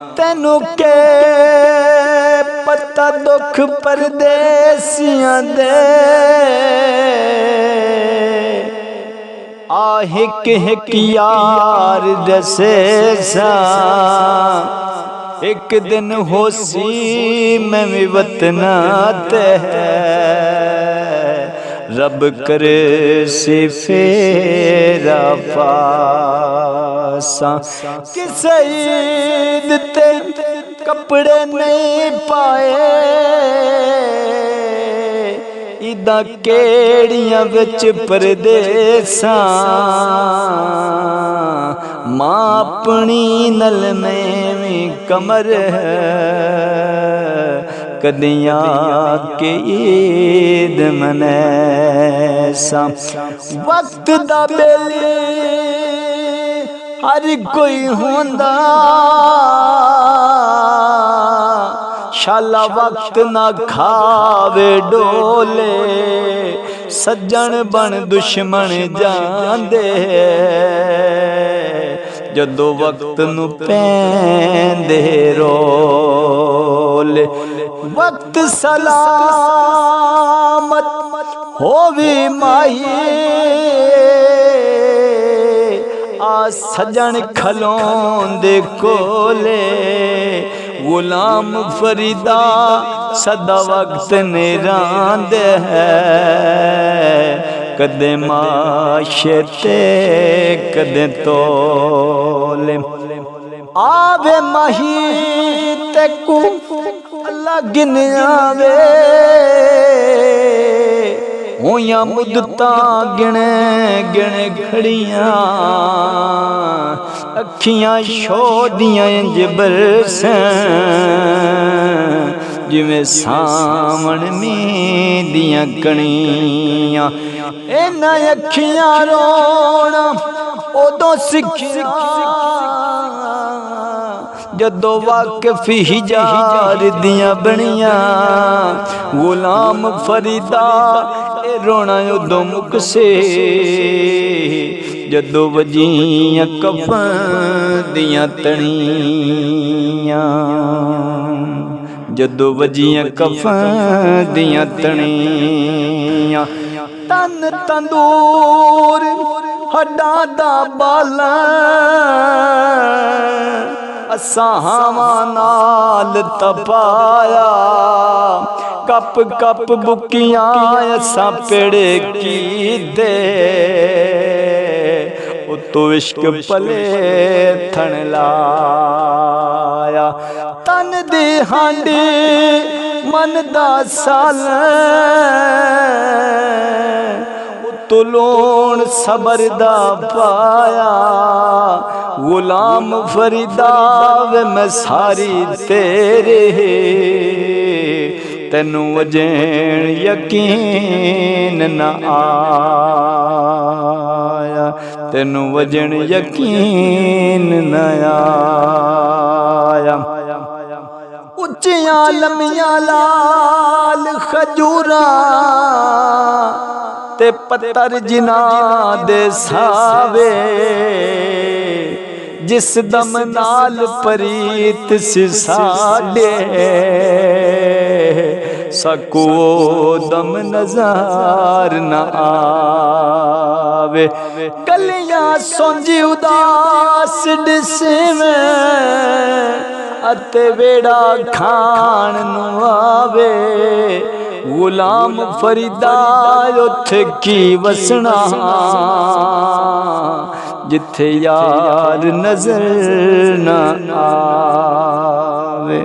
तेनू के पता दुख परदेसियां दे हिक हिक यार दसे सा एक दिन होसी मैं भी वतना ते रब करे से फेरा पासा किस ईद ते कपड़े नहीं पाए इदा केड़ियां विच परदेसा मां अपनी नल में भी कमर कदिया के ईद मनेसा वक्त दा बेली हर कोई होंदा शाला वक्त ना खावे डोले सज्जन बन दुश्मन जांदे जदो वक्त नू पैंदे रोले वक्त सलामत होवी माही आ सजन खलोंदे कोले गुलाम फरीदा सदा वक्त निरांद है कदे माशते कदे तोले आवे माही तेकू अल्लाह गिन आवे होया मुद्दता गिने गिने खड़ियां अखियां छोड़ियां इंज बरसन जिवें सावन में दियां कणियां इन्हां अखियां रोना उदों सिखिया जदों वाकिफ हिजार दियां बनियां गुलाम फरीदा ए रोना उदों मुकसे जदों वजियां कफन दियां तणियां जदों वजियां कफन दियां तणियां तन तंदूर हड्डां दा बाला असां हवां नाल तपाया कप कप बुकियां असां पेड़े की दे तो इश्क पले थन लाया तन दी हांडी मन दा साल तो लोण सबर दा पाया गुलाम फरीदा वे मैं सारी तेरे तेनू वजन यकीन न आया तेनू वजन यकीन न आया उच्चियां लम्मियां लाल खजूरा ते पत्तर जिना दे सावे जिस दम नाल परीत सिसाडे सकू दम नज़र न आवे गलियां सोंजी उदास डिसवें अते वेड़ा खान नु आवे गुलाम फरीदा उथे की वसना जिथे यार नजर न आवे।